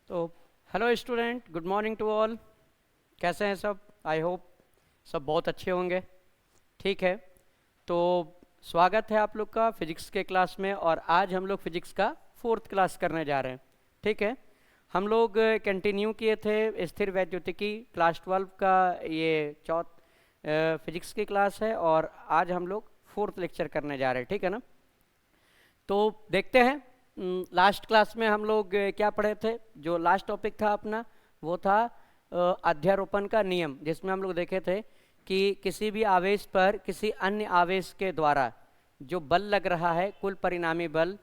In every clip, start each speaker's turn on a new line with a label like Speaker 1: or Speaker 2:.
Speaker 1: तो hello student, good morning to all. कैसे हैं सब? आई होप सब बहुत अच्छे होंगे। ठीक है, तो स्वागत है आप लोग का फिजिक्स के क्लास में। और आज हम लोग फिजिक्स का फोर्थ क्लास करने जा रहे हैं। ठीक है, हम लोग कंटिन्यू किए थे स्थिर वैद्युतिकी क्लास 12 का, ये चौथ फिजिक्स की क्लास है और आज हम लोग फोर्थ लेक्चर करने जा रहे हैं। ठीक है ना? तो देखते हैं, लास्ट क्लास में हम लोग क्या पढ़े थे। जो लास्ट टॉपिक था अपना वो था अध्यारोपण का नियम, जिसमें हम लोग देखे थे कि किसी भी आवेश पर किसी अन्य आवेश के द्वारा जो बल लग रहा है, कुल परिणामी बल,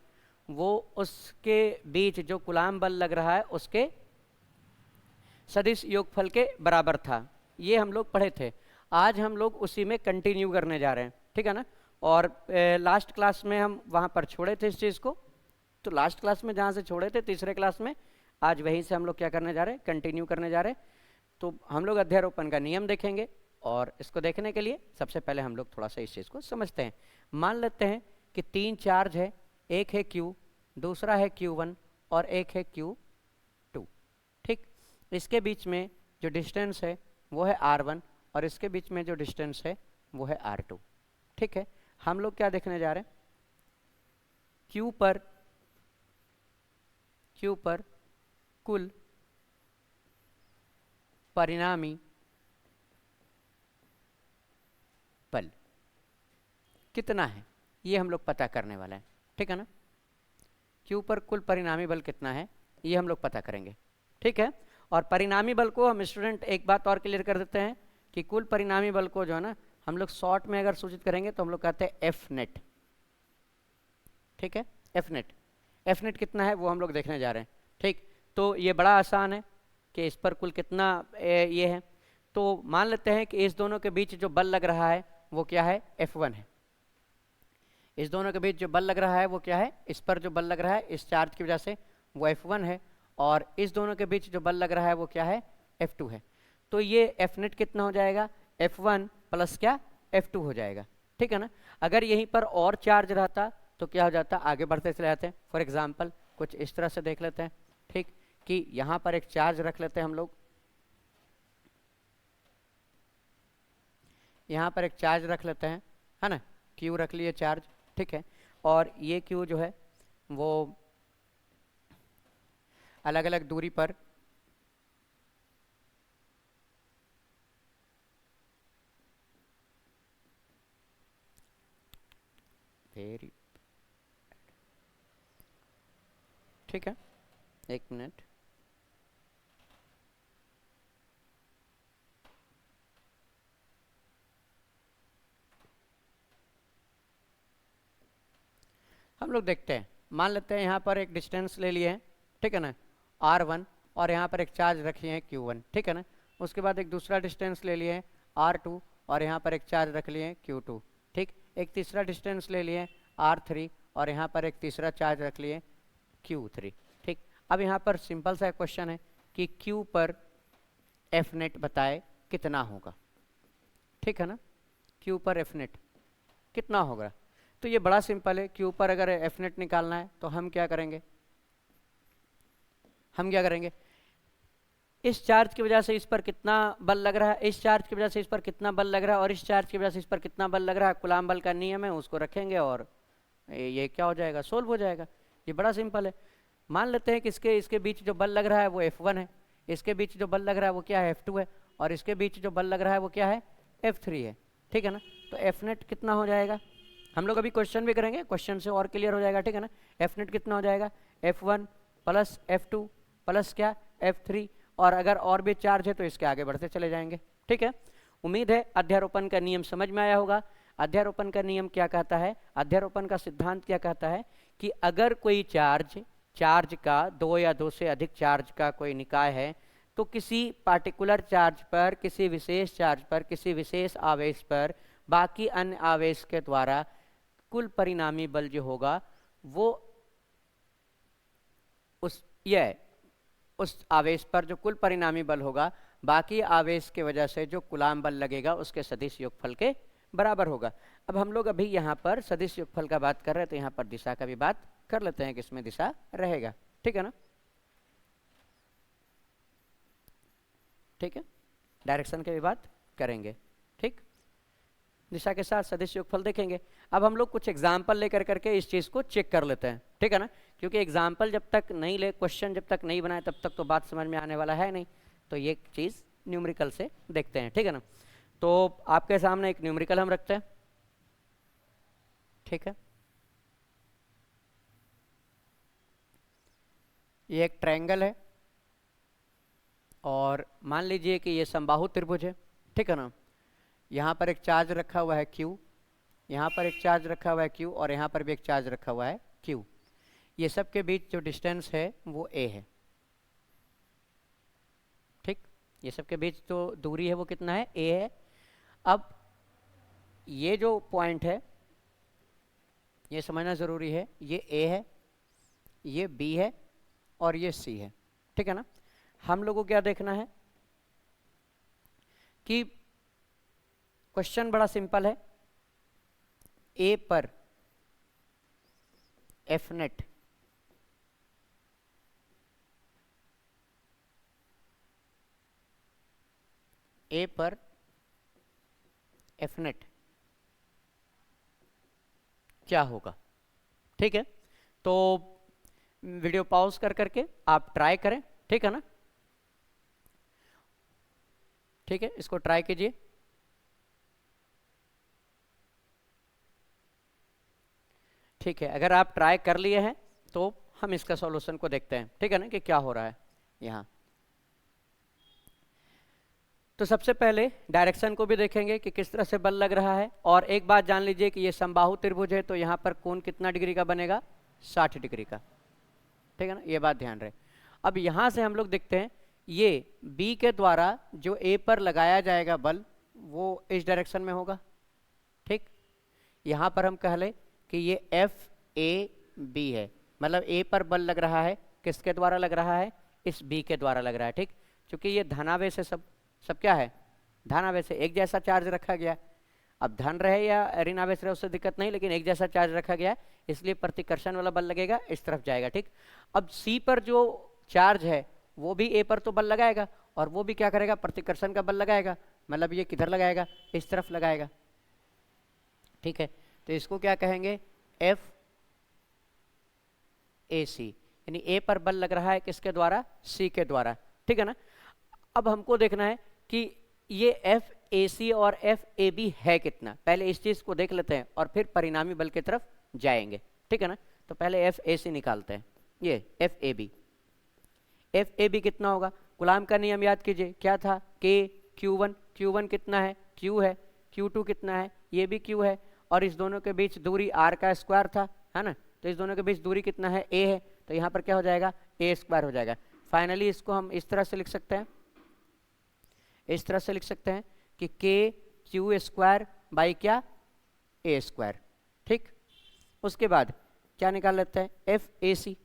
Speaker 1: वो उसके बीच जो कूलाम बल लग रहा है उसके सदिश योगफल के बराबर था। ये हम लोग पढ़े थे। आज हम लोग उसी में कंटिन्यू करने जा रहे हैं। ठीक है ना? और लास्ट क्लास में हम वहाँ पर छोड़े थे इस चीज़ को। तो लास्ट क्लास में जहाँ से छोड़े थे तीसरे क्लास में, आज वहीं से हम लोग क्या करने जा रहे हैं, कंटिन्यू करने जा रहे हैं। तो हम लोग अध्यारोपण का नियम देखेंगे और इसको देखने के लिए सबसे पहले हम लोग थोड़ा सा इस चीज़ को समझते हैं। मान लेते हैं कि तीन चार्ज है, एक है क्यू, दूसरा है Q1 और एक है Q2। ठीक, इसके बीच में जो डिस्टेंस है वो है R1 और इसके बीच में जो डिस्टेंस है वो है R2। ठीक है, हम लोग क्या देखने जा रहे हैं, Q पर कुल परिणामी बल कितना है, ये हम लोग पता करने वाले हैं। ठीक है ना? Q पर कुल परिणामी बल कितना है ये हम लोग पता करेंगे। ठीक है, और परिणामी बल को हम स्टूडेंट एक बात और क्लियर कर देते हैं कि कुल परिणामी बल को जो है ना, हम लोग शॉर्ट में अगर सूचित करेंगे तो हम लोग कहते हैं एफ नेट। ठीक है, एफ नेट। एफ नेट कितना है वो हम लोग देखने जा रहे हैं। ठीक, तो ये बड़ा आसान है कि इस पर कुल कितना ये है। तो मान लेते हैं कि इस दोनों के बीच जो बल लग रहा है वो क्या है, F1 है। इस दोनों के बीच जो बल लग रहा है वो क्या है, इस पर जो बल लग रहा है इस चार्ज की वजह से वो F1 है। और इस दोनों के बीच जो बल लग रहा है वो क्या है, F2 है। तो ये एफ नेट कितना हो जाएगा, F1 प्लस क्या, F2 हो जाएगा। ठीक है ना? अगर यहीं पर और चार्ज रहता तो क्या हो जाता, आगे बढ़ते चले जाते हैं। फॉर एग्जाम्पल कुछ इस तरह से देख लेते हैं। ठीक, कि यहाँ पर एक चार्ज रख लेते हैं हम लोग, यहाँ पर एक चार्ज रख लेते हैं, है ना, Q रख लिए चार्ज। ठीक है, और ये Q जो है वो अलग अलग दूरी पर वेरी, ठीक है, एक मिनट। हम लोग देखते हैं, मान लेते हैं यहाँ पर एक डिस्टेंस ले लिए हैं। ठीक है ना, R1, और यहाँ पर एक चार्ज रखिए हैं Q1। ठीक है ना, उसके बाद एक दूसरा डिस्टेंस ले लिए हैं R2 और यहाँ पर एक चार्ज रख लिए हैं Q2। ठीक, एक तीसरा डिस्टेंस ले लिए R3 और यहाँ पर एक तीसरा चार्ज रख लिए Q3। ठीक, अब यहाँ पर सिंपल सा क्वेश्चन है कि Q पर एफ नेट बताए कितना होगा। ठीक है ना, Q पर एफ नेट कितना होगा। तो ये बड़ा सिंपल है। Q पर अगर एफ नेट निकालना है तो हम क्या करेंगे, इस चार्ज की वजह से इस पर कितना बल लग रहा है, इस चार्ज की वजह से इस पर कितना बल लग रहा है और इस चार्ज की वजह से इस पर कितना बल लग रहा है, कूलाम बल का नियम है, उसको रखेंगे और ये क्या हो जाएगा, सोल्व हो जाएगा। ये बड़ा सिंपल है। मान लेते हैं कि इसके बीच जो बल लग रहा है वो F1 है, इसके बीच जो बल लग रहा है वो क्या है, F2 है, और इसके बीच जो बल लग रहा है वो क्या है, F3 है। ठीक है ना, तो एफ नेट कितना हो जाएगा, हम लोग अभी क्वेश्चन भी करेंगे, क्वेश्चन से और क्लियर हो जाएगा। ठीक है ना, एफ नेट कितना हो जाएगा, F1 प्लस F2 प्लस क्या, F3, और अगर और भी चार्ज है तो इसके आगे बढ़ते चले जाएंगे। ठीक है, उम्मीद है अध्यारोपण का नियम समझ में आया होगा। अध्यारोपण का नियम क्या कहता है, अध्यारोपण का सिद्धांत क्या कहता है कि अगर कोई चार्ज का दो या दो से अधिक चार्ज का कोई निकाय है तो किसी पार्टिकुलर चार्ज पर, किसी विशेष चार्ज पर, किसी विशेष आवेश पर बाकी अन्य आवेश के द्वारा कुल परिणामी बल जो होगा वो उस आवेश पर जो कुल परिणामी बल होगा बाकी आवेश के वजह से जो कूलाम बल लगेगा उसके सदिश योगफल के बराबर होगा। अब हम लोग अभी यहाँ पर सदिश योगफल का बात कर रहे हैं तो यहाँ पर दिशा का भी बात कर लेते हैं कि इसमें दिशा रहेगा। ठीक है ना, ठीक है, डायरेक्शन के भी बात करेंगे। ठीक, दिशा के साथ सदिश योगफल देखेंगे। अब हम लोग कुछ एग्जाम्पल लेकर करके इस चीज़ को चेक कर लेते हैं, ठीक है ना, क्योंकि एग्जाम्पल जब तक नहीं ले, क्वेश्चन जब तक नहीं बनाए तब तक तो बात समझ में आने वाला है नहीं। तो ये चीज़ न्यूमेरिकल से देखते हैं, ठीक है ना। तो आपके सामने एक न्यूमेरिकल हम रखते हैं, ठीक है। ये एक ट्रायंगल है और मान लीजिए कि ये समबाहु त्रिभुज है, ठीक है ना। यहाँ पर एक चार्ज रखा हुआ है Q, यहाँ पर एक चार्ज रखा हुआ है Q और यहाँ पर भी एक चार्ज रखा हुआ है Q। ये सब के बीच जो डिस्टेंस है वो A है, ठीक। ये सब के बीच जो दूरी है वो कितना है, A है। अब ये जो पॉइंट है ये समझना ज़रूरी है, ये A है, ये B है और ये C है, ठीक है ना। हम लोगों को क्या देखना है कि क्वेश्चन बड़ा सिंपल है, A पर F नेट A पर F नेट क्या होगा, ठीक है। तो वीडियो पॉज कर करके आप ट्राई करें, ठीक है ना, ठीक है, इसको ट्राई कीजिए। ठीक है, अगर आप ट्राई कर लिए हैं तो हम इसका सॉल्यूशन को देखते हैं, ठीक है ना, कि क्या हो रहा है यहाँ। तो सबसे पहले डायरेक्शन को भी देखेंगे कि किस तरह से बल लग रहा है। और एक बात जान लीजिए कि ये समबाहु त्रिभुज है तो यहाँ पर कोण कितना डिग्री का बनेगा, 60 डिग्री का, ठीक है ना, ये बात ध्यान रहे। अब यहाँ से हम लोग देखते हैं ये B के द्वारा जो A पर लगाया जाएगा बल वो इस डायरेक्शन में होगा, ठीक। यहाँ पर हम कह लें कि ये FAB है, मतलब A पर बल लग रहा है, किसके द्वारा लग रहा है, इस B के द्वारा लग रहा है, ठीक। क्योंकि ये धनावेश है, सब क्या है, धनावेश है, एक जैसा चार्ज रखा गया। अब धन रहे या ऋण आवेश रहे उससे दिक्कत नहीं, लेकिन एक जैसा चार्ज रखा गया इसलिए प्रतिकर्षण वाला बल लगेगा, इस तरफ जाएगा, ठीक। अब C पर जो चार्ज है वो भी A पर तो बल लगाएगा और वो भी क्या करेगा, प्रतिकर्षण का बल लगाएगा, मतलब ये किधर लगाएगा, इस तरफ लगाएगा, ठीक है। तो इसको क्या कहेंगे, FAC, यानी A पर बल लग रहा है किसके द्वारा, C के द्वारा, ठीक है ना। अब हमको देखना है कि ये FAC और FAB है कितना, पहले इस चीज को देख लेते हैं और फिर परिणामी बल की तरफ जाएंगे, ठीक है ना। तो पहले FAC निकालते हैं, ये FAB कितना होगा, कूलाम का नियम याद कीजिए, क्या था, K Q1 कितना है, Q है, Q2 कितना है, ये भी Q है, और इस दोनों के बीच दूरी R का स्क्वायर था, है ना। तो इस दोनों के बीच दूरी कितना है, A है, तो यहाँ पर क्या हो जाएगा, A स्क्वायर हो जाएगा। फाइनली इसको हम इस तरह से लिख सकते हैं, इस तरह से लिख सकते हैं कि KQ स्क्वायर बाई क्या, A स्क्वायर, ठीक। उसके बाद क्या निकाल लेते हैं, FAC,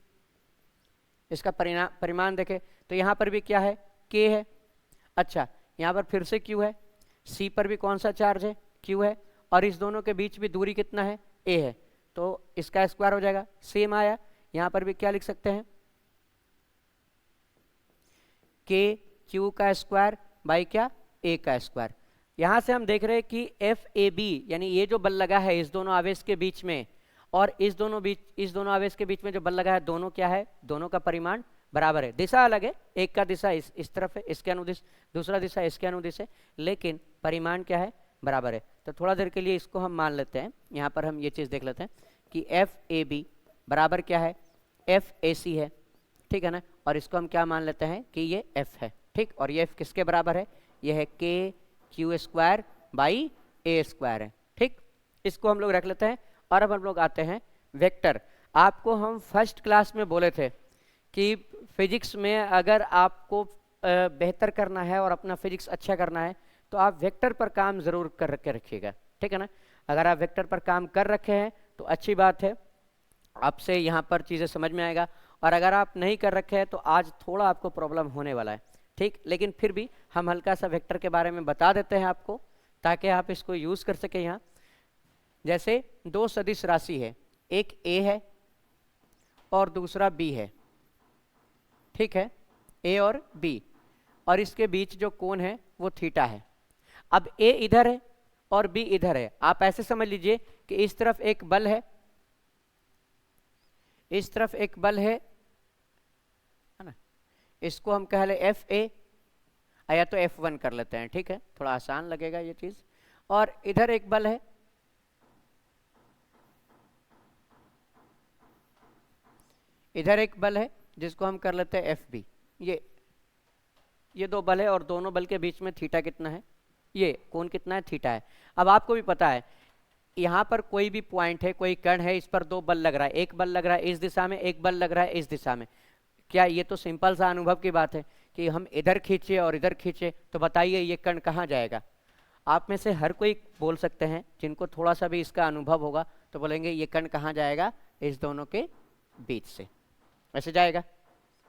Speaker 1: इसका परिमाण देखें तो यहाँ पर भी क्या है, K है। अच्छा, यहाँ पर फिर से Q है, C पर भी कौन सा चार्ज है, Q है, और इस दोनों के बीच भी दूरी कितना है, A है, तो इसका स्क्वायर हो जाएगा, सेम आया। यहाँ पर भी क्या लिख सकते हैं, KQ का स्क्वायर बाई क्या, A का स्क्वायर। यहाँ से हम देख रहे हैं कि FAB यानी ये जो बल लगा है इस दोनों आवेश के बीच में और इस दोनों आवेश के बीच में जो बल लगा है, दोनों क्या है, दोनों का परिमाण बराबर है। दिशा अलग है, एक का दिशा इस तरफ है, इसके अनुदिश, दूसरा दिशा इसके अनुदिश है, लेकिन परिमाण क्या है, बराबर है। तो थोड़ा देर के लिए इसको हम मान लेते हैं, यहाँ पर हम ये चीज़ देख लेते हैं कि FAB बराबर क्या है, FAC है, ठीक है ना। और इसको हम क्या मान लेते हैं कि ये F है, ठीक। और ये F किसके बराबर है, ये है KQ square by A square है, ठीक। इसको हम लोग रख लेते हैं। और अब हम लोग आते हैं वेक्टर। आपको हम फर्स्ट क्लास में बोले थे कि फिजिक्स में अगर आपको बेहतर करना है और अपना फिजिक्स अच्छा करना है तो आप वेक्टर पर काम ज़रूर कर के रखिएगा, ठीक है ना। अगर आप वेक्टर पर काम कर रखे हैं तो अच्छी बात है, आपसे यहाँ पर चीज़ें समझ में आएगा। और अगर आप नहीं कर रखे हैं तो आज थोड़ा आपको प्रॉब्लम होने वाला है, ठीक। लेकिन फिर भी हम हल्का सा वेक्टर के बारे में बता देते हैं आपको, ताकि आप इसको यूज़ कर सकें। यहाँ जैसे दो सदिश राशि है, एक A है और दूसरा B है, ठीक है, A और B। और इसके बीच जो कोण है वो थीटा है। अब ए इधर है और बी इधर है। आप ऐसे समझ लीजिए कि इस तरफ एक बल है, इस तरफ एक बल है ना, इसको हम कह ले एफ ए, या तो F1 कर लेते हैं, ठीक है, थोड़ा आसान लगेगा ये चीज। और इधर एक बल है, इधर एक बल है जिसको हम कर लेते हैं FB। ये दो बल है और दोनों बल के बीच में थीटा कितना है, ये कोण कितना है, थीटा है। अब आपको भी पता है यहाँ पर कोई भी पॉइंट है, कोई कण है, इस पर दो बल लग रहा है, एक बल लग रहा है इस दिशा में, एक बल लग रहा है इस दिशा में। क्या ये तो सिंपल सा अनुभव की बात है कि हम इधर खींचे और इधर खींचे तो बताइए ये कण कहाँ जाएगा। आप में से हर कोई बोल सकते हैं, जिनको थोड़ा सा भी इसका अनुभव होगा तो बोलेंगे ये कण कहाँ जाएगा, इस दोनों के बीच से ऐसे जाएगा।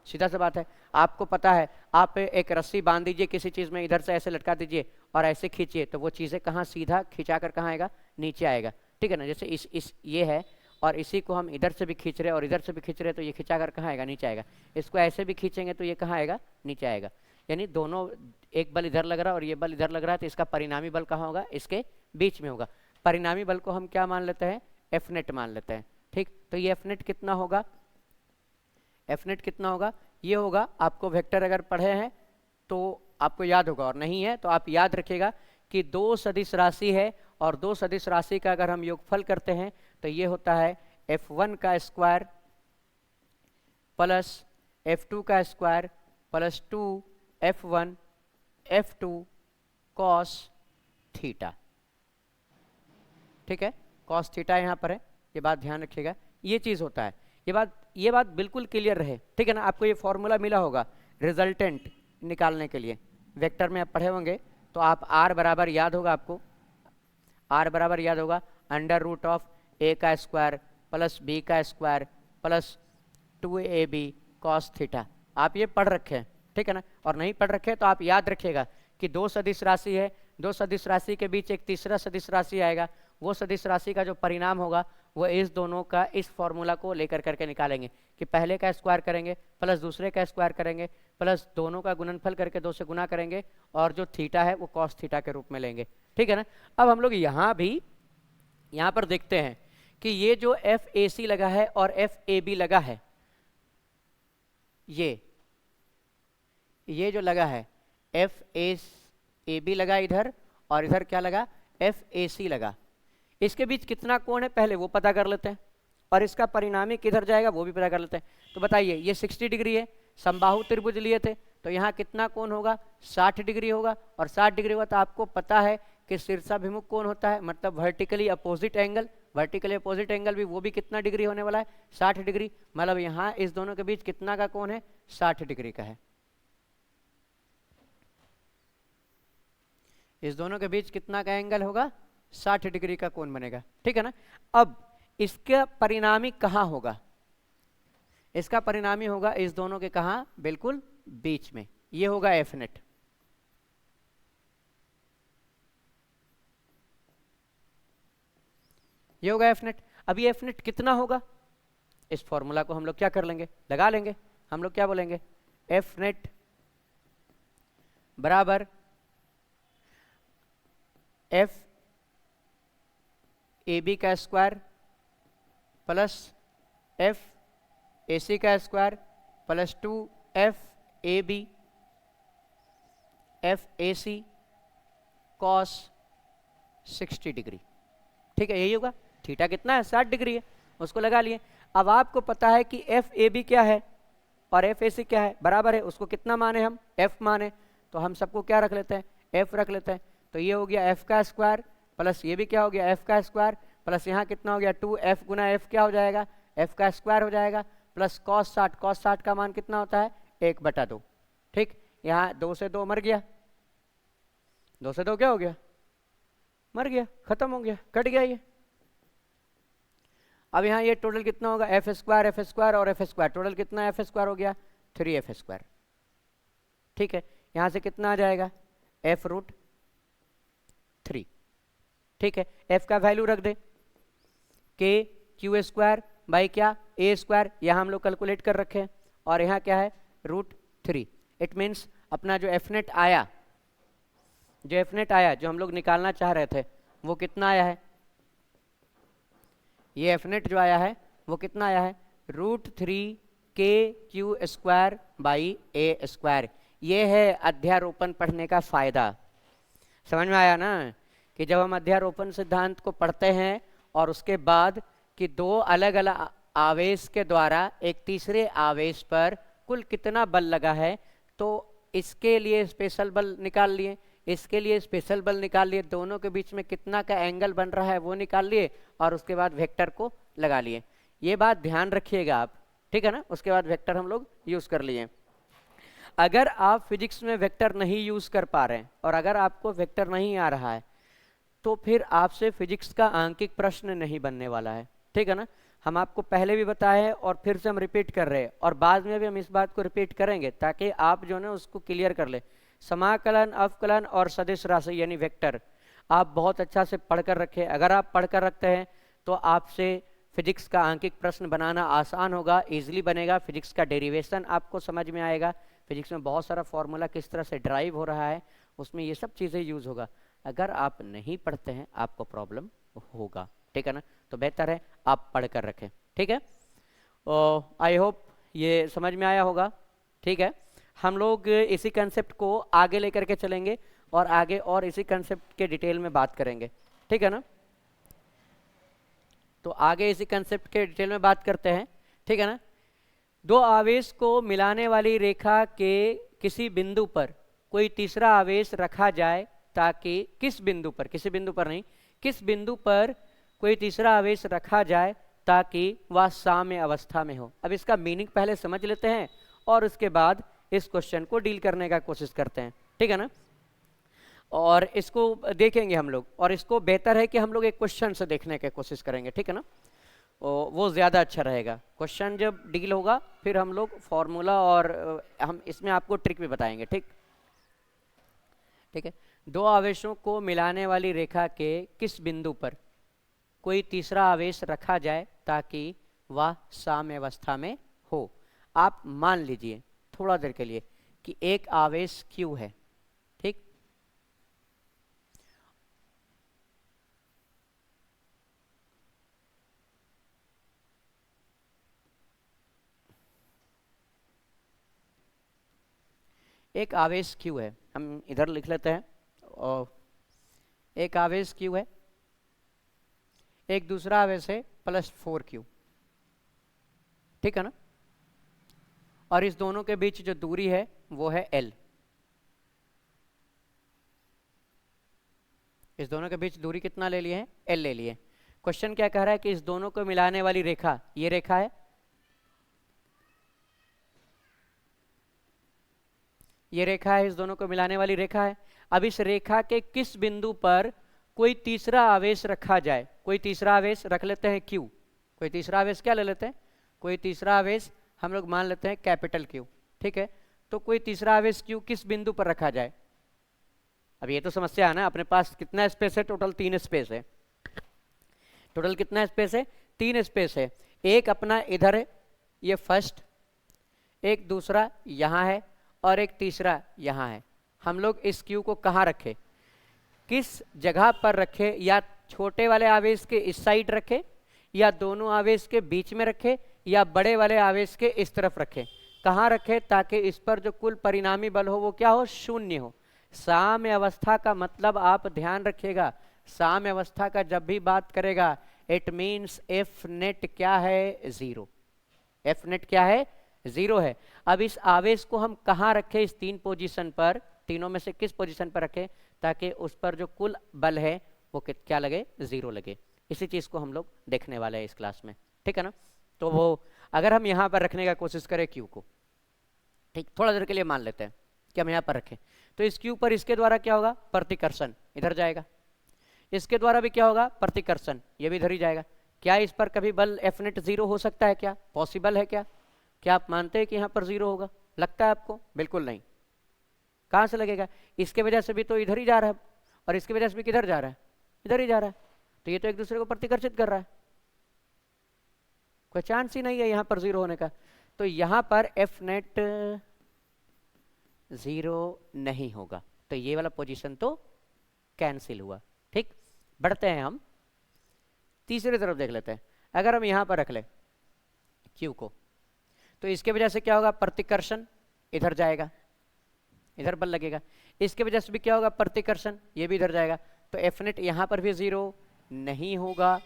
Speaker 1: सीधा सा बात है। आपको पता है, आप एक रस्सी बांध दीजिए किसी चीज़ में, इधर से ऐसे लटका दीजिए और ऐसे खींचिए तो वो चीज़ें कहाँ सीधा खिंचा कर कहाँ आएगा, नीचे आएगा, ठीक है ना। जैसे इस ये है और इसी को हम इधर से भी खींच रहे और इधर से भी खींच रहे तो ये खिंचा कर कहाँ आएगा, नीचे आएगा। इसको ऐसे भी खींचेंगे तो ये कहाँ आएगा, नीचे आएगा। यानी दोनों, एक बल इधर लग रहा है और ये बल इधर लग रहा है, तो इसका परिणामी बल कहाँ होगा, इसके बीच में होगा। परिणामी बल को हम क्या मान लेते हैं, एफ नेट मान लेते हैं, ठीक। तो ये एफ नेट कितना होगा, एफ नेट कितना होगा, ये होगा, आपको वेक्टर अगर पढ़े हैं तो आपको याद होगा और नहीं है तो आप याद रखिएगा कि दो सदिश राशि है और दो सदिश राशि का अगर हम योगफल करते हैं तो ये होता है F1 का स्क्वायर प्लस F2 का square plus 2F1 F2 cos theta, ठीक है। कॉस थीटा यहाँ पर है, ये बात ध्यान रखिएगा, ये चीज़ होता है। ये बात बिल्कुल क्लियर रहे, ठीक है ना। आपको ये फॉर्मूला मिला होगा रिजल्टेंट निकालने के लिए, वेक्टर में आप पढ़े होंगे तो आप R बराबर याद होगा, आपको R बराबर याद होगा अंडर रूट ऑफ A का स्क्वायर प्लस B का square plus 2AB cos theta. आप ये पढ़ रखे हैं, ठीक है ना। और नहीं पढ़ रखे तो आप याद रखिएगा कि दो सदिश राशि है, दो सदिश राशि के बीच एक तीसरा सदिश राशि आएगा, वो सदिश राशि का जो परिणाम होगा वो इस दोनों का इस फॉर्मूला को लेकर करके निकालेंगे कि पहले का स्क्वायर करेंगे प्लस दूसरे का स्क्वायर करेंगे प्लस दोनों का गुणनफल करके 2 से गुना करेंगे और जो थीटा है वो कॉस थीटा के रूप में लेंगे, ठीक है ना। अब हम लोग यहाँ पर देखते हैं कि ये जो FAC लगा है और FAB लगा है, ये जो लगा है FAB लगा इधर और इधर क्या लगा, FAC लगा। इसके बीच कितना कोण है पहले वो पता कर लेते हैं और इसका परिणामी किधर जाएगा वो भी पता कर लेते हैं। तो बताइए, ये 60 डिग्री है, समबाहु त्रिभुज लिए थे तो यहाँ कितना कोण होगा, 60 डिग्री होगा। और 60 डिग्री होगा तो आपको पता है कि शीर्षाभिमुख कोण होता है, मतलब vertically opposite angle, vertically opposite angle भी वो भी कितना डिग्री होने वाला है, 60 डिग्री। मतलब यहाँ इस दोनों के बीच कितना का कोण है, 60 डिग्री का है। इस दोनों के बीच कितना का एंगल होगा, 60 डिग्री का कोण बनेगा, ठीक है ना। अब इसका परिणामी कहाँ होगा, इसका परिणामी होगा इस दोनों के कहाँ, बिल्कुल बीच में, ये होगा एफ नेट। ये होगा एफ नेट। अभी एफ नेट कितना होगा, इस फॉर्मूला को हम लोग क्या कर लेंगे, लगा लेंगे। हम लोग क्या बोलेंगे, एफ नेट बराबर एफ ए बी का square plus F A C का square plus 2F A B F A C cos 60 degree, ठीक है। यही होगा, थीटा कितना है, 60 डिग्री है, उसको लगा लिए। अब आपको पता है कि एफ ए बी क्या है और एफ ए सी क्या है, बराबर है, उसको कितना माने हम, एफ माने, तो हम सबको क्या रख लेते हैं, एफ रख लेते हैं। तो ये हो गया एफ का स्क्वायर प्लस ये भी क्या हो गया, एफ का स्क्वायर प्लस यहाँ कितना हो गया, 2F गुना एफ क्या हो जाएगा, एफ का स्क्वायर हो जाएगा प्लस कॉस 60, कॉस 60 का मान कितना होता है, 1/2, ठीक। यहाँ 2 से 2 मर गया, 2 से 2 क्या हो गया, मर गया, खत्म हो गया, कट गया ये। अब यहाँ ये टोटल कितना होगा, एफ स्क्वायर और एफ स्क्वायर, टोटल कितना एफ स्क्वायर हो गया, 3F स्क्वायर, ठीक है। यहाँ से कितना आ जाएगा, f√3, ठीक है। f का वैल्यू रख दे, के क्यू स्क्वायर बाई क्या, ए स्क्वायर, यहाँ हम लोग कैलकुलेट कर रखे हैं और यहाँ क्या है, √3। इट मीन्स अपना जो एफ नेट आया, जो हम लोग निकालना चाह रहे थे, वो कितना आया है? ये एफ नेट जो आया है वो कितना आया है? √3 kq²/a²। ये है अध्यारोपण पढ़ने का फायदा। समझ में आया ना कि जब हम अध्यारोपण सिद्धांत को पढ़ते हैं और उसके बाद कि दो अलग अलग आवेश के द्वारा एक तीसरे आवेश पर कुल कितना बल लगा है, तो इसके लिए स्पेशल बल निकाल लिए, इसके लिए स्पेशल बल निकाल लिए, दोनों के बीच में कितना का एंगल बन रहा है वो निकाल लिए, और उसके बाद वेक्टर को लगा लिए। ये बात ध्यान रखिएगा आप, ठीक है ना। उसके बाद वेक्टर हम लोग यूज कर लिए। अगर आप फिजिक्स में वेक्टर नहीं यूज कर पा रहे हैं और अगर आपको वेक्टर नहीं आ रहा है, तो फिर आपसे फिजिक्स का आंकिक प्रश्न नहीं बनने वाला है, ठीक है ना। हम आपको पहले भी बताए हैं और फिर से हम रिपीट कर रहे हैं, और बाद में भी हम इस बात को रिपीट करेंगे ताकि आप जो है ना उसको क्लियर कर ले। समाकलन, अवकलन और सदिश राशि यानी वेक्टर आप बहुत अच्छा से पढ़कर रखें। अगर आप पढ़कर रखते हैं तो आपसे फिजिक्स का आंकिक प्रश्न बनाना आसान होगा, इजीली बनेगा। फिजिक्स का डेरिवेशन आपको समझ में आएगा, फिजिक्स में बहुत सारा फॉर्मूला किस तरह से ड्राइव हो रहा है उसमें ये सब चीज़ें यूज होगा। अगर आप नहीं पढ़ते हैं आपको प्रॉब्लम होगा, ठीक है ना। तो बेहतर है आप पढ़ कर रखें, ठीक है। आई होप ये समझ में आया होगा, ठीक है। हम लोग इसी कंसेप्ट को आगे लेकर के चलेंगे और आगे और इसी कंसेप्ट के डिटेल में बात करेंगे, ठीक है ना। तो आगे इसी कंसेप्ट के डिटेल में बात करते हैं, ठीक है ना। दो आवेश को मिलाने वाली रेखा के किसी बिंदु पर कोई तीसरा आवेश रखा जाए ताकि किस बिंदु पर, किसी बिंदु पर नहीं, किस बिंदु पर कोई तीसरा आवेश रखा जाए ताकि वह साम्य अवस्था में हो। अब इसका मीनिंग पहले समझ लेते हैं और उसके बाद इस क्वेश्चन को डील करने का कोशिश करते हैं, ठीक है ना। और इसको देखेंगे हम लोग, और इसको बेहतर है कि हम लोग एक क्वेश्चन से देखने की कोशिश करेंगे, ठीक है ना। वो ज़्यादा अच्छा रहेगा। क्वेश्चन जब डील होगा फिर हम लोग फॉर्मूला और हम इसमें आपको ट्रिक भी बताएंगे, ठीक है। दो आवेशों को मिलाने वाली रेखा के किस बिंदु पर कोई तीसरा आवेश रखा जाए ताकि वह साम्य अवस्था में हो। आप मान लीजिए थोड़ा देर के लिए कि एक आवेश Q है, ठीक। एक आवेश Q है, हम इधर लिख लेते हैं, और एक आवेश Q है, एक दूसरा आवेश है +4Q, ठीक है ना। और इस दोनों के बीच जो दूरी है वो है L। इस दोनों के बीच दूरी कितना ले लिए हैं? L ले लिए। क्वेश्चन क्या कह रहा है कि इस दोनों को मिलाने वाली रेखा, ये रेखा है, ये रेखा है, इस दोनों को मिलाने वाली रेखा है। अब इस रेखा के किस बिंदु पर कोई तीसरा आवेश रखा जाए, कोई तीसरा आवेश रख लेते हैं Q, कोई तीसरा आवेश क्या ले लेते हैं, कोई तीसरा आवेश हम लोग मान लेते हैं कैपिटल Q, ठीक है। तो कोई तीसरा आवेश Q किस बिंदु पर रखा जाए। अब ये तो समस्या है ना, अपने पास कितना स्पेस है? टोटल 3 स्पेस है। टोटल कितना स्पेस है? 3 स्पेस है। एक अपना इधर है, ये फर्स्ट, एक दूसरा यहाँ है और एक तीसरा यहाँ है। हम लोग इस Q को कहाँ रखें, किस जगह पर रखे? या छोटे वाले आवेश के इस साइड रखे, या दोनों आवेश के बीच में रखे, या बड़े वाले आवेश के इस तरफ रखे? कहाँ रखे ताकि इस पर जो कुल परिणामी बल हो वो क्या हो? शून्य हो। साम्य अवस्था का मतलब आप ध्यान रखिएगा, साम्य अवस्था का जब भी बात करेगा इट मीन्स एफ नेट क्या है? 0। एफ नेट क्या है? 0 है। अब इस आवेश को हम कहाँ रखें? इस 3 पोजीशन पर, तीनों में से किस पोजीशन पर रखें ताकि उस पर जो कुल बल है वो क्या लगे? 0 लगे। इसी चीज़ को हम लोग देखने वाले हैं इस क्लास में, ठीक है ना। तो वो अगर हम यहाँ पर रखने का कोशिश करें Q को, ठीक, थोड़ा देर के लिए मान लेते हैं कि हम यहाँ पर रखें, तो इस Q पर इसके द्वारा क्या होगा? प्रतिकर्षण इधर जाएगा। इसके द्वारा भी क्या होगा? प्रतिकर्षण, ये भी इधर ही जाएगा। क्या इस पर कभी बल एफ नेट 0 हो सकता है? क्या पॉसिबल है? क्या आप मानते हैं कि यहाँ पर 0 होगा? लगता है आपको? बिल्कुल नहीं। कहाँ से लगेगा? इसके वजह से भी तो इधर ही जा रहा है, और इसकी वजह से भी किधर जा रहा है? इधर ही जा रहा है। तो ये तो एक दूसरे को प्रतिकर्षित कर रहा है, कोई चांस ही नहीं है यहाँ पर 0 होने का। तो यहाँ पर एफ नेट 0 नहीं होगा, तो ये वाला पोजीशन तो कैंसिल हुआ। ठीक, बढ़ते हैं हम तीसरी तरफ देख लेते हैं। अगर हम यहाँ पर रख ले Q को, तो इसके वजह से क्या होगा, प्रतिकर्षण इधर जाएगा, इधर बल लगेगा। इसके वजह से भी क्या होगा, प्रतिकर्षण, ये भी इधर जाएगा। तो एफ नेट यहाँ पर भी 0 नहीं होगा,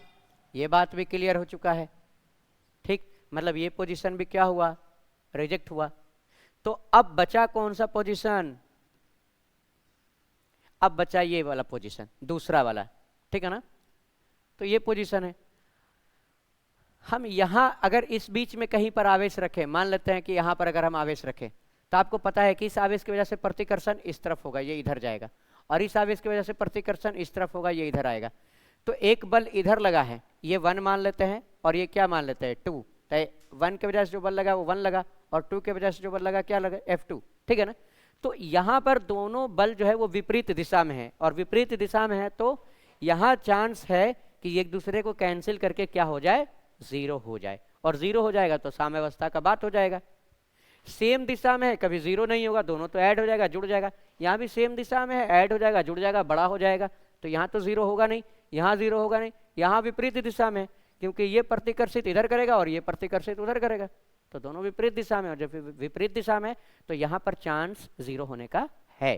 Speaker 1: ये बात भी क्लियर हो चुका है। ठीक, मतलब ये पोजीशन भी क्या हुआ, रिजेक्ट हुआ। तो अब बचा कौन सा पोजीशन, अब बचा ये वाला पोजीशन, दूसरा वाला। ठीक है ना, तो ये पोजीशन है। हम यहां अगर इस बीच में कहीं पर आवेश रखें, मान लेते हैं कि यहां पर अगर हम आवेश रखें, तो आपको पता है कि इस आवेश की वजह से प्रतिकर्षण इस तरफ होगा, ये इधर जाएगा, और इस आवेश की वजह से प्रतिकर्षण इस तरफ होगा, ये इधर आएगा। तो एक बल इधर लगा है, ये 1 मान लेते हैं, और ये क्या मान लेते हैं, 2। तो 1 की वजह से जो बल लगा वो 1 लगा, और 2 की वजह से जो बल लगा क्या लगा, F2। ठीक है ना, तो यहाँ पर दोनों बल जो है वो विपरीत दिशा में है, और विपरीत दिशा में है तो यहाँ चांस है कि एक दूसरे को कैंसिल करके क्या हो जाए, 0 हो जाए। और 0 हो जाएगा तो साम्यावस्था का बात हो जाएगा। सेम दिशा में है, कभी 0 नहीं होगा, दोनों तो ऐड हो जाएगा, जुड़ जाएगा। यहाँ भी सेम दिशा में है, ऐड हो जाएगा, जुड़ जाएगा, बड़ा हो जाएगा। तो यहाँ तो 0 होगा नहीं, यहाँ 0 होगा नहीं, यहाँ विपरीत दिशा में है, क्योंकि ये प्रतिकर्षित इधर करेगा और ये प्रतिकर्षित उधर करेगा, तो दोनों विपरीत दिशा में। और जब विपरीत दिशा में तो यहाँ पर चांस 0 होने का है।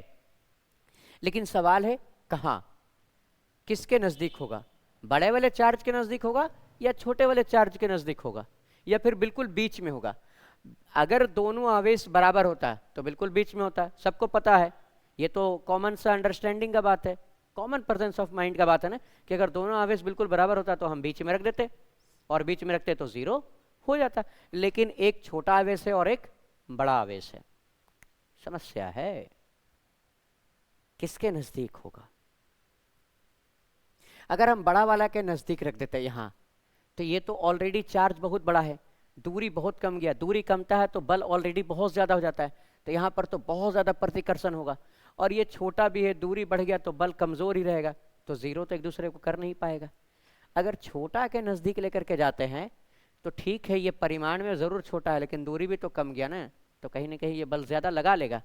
Speaker 1: लेकिन सवाल है कहाँ, किसके नजदीक होगा, बड़े वाले चार्ज के नजदीक होगा या छोटे वाले चार्ज के नजदीक होगा, या फिर बिल्कुल बीच में होगा। अगर दोनों आवेश बराबर होता है तो बिल्कुल बीच में होता है, सबको पता है, ये तो कॉमन सा अंडरस्टैंडिंग का बात है, कॉमन प्रेजेंस ऑफ माइंड का बात है ना, कि अगर दोनों आवेश बिल्कुल बराबर होता तो हम बीच में रख देते, और बीच में रखते तो 0 हो जाता। लेकिन एक छोटा आवेश है और एक बड़ा आवेश है, समस्या है, किसके नजदीक होगा। अगर हम बड़ा वाला के नजदीक रख देते यहाँ, तो ये तो ऑलरेडी चार्ज बहुत बड़ा है, दूरी बहुत कम गया, दूरी कमता है तो बल ऑलरेडी बहुत ज़्यादा हो जाता है, तो यहाँ पर तो बहुत ज़्यादा प्रतिकर्षण होगा। और ये छोटा भी है, दूरी बढ़ गया तो बल कमज़ोर ही रहेगा, तो 0 तो एक दूसरे को कर नहीं पाएगा। अगर छोटा के नज़दीक लेकर के जाते हैं तो ठीक है, ये परिमाण में ज़रूर छोटा है, लेकिन दूरी भी तो कम गया ना, तो कहीं ना कहीं ये बल ज़्यादा लगा लेगा।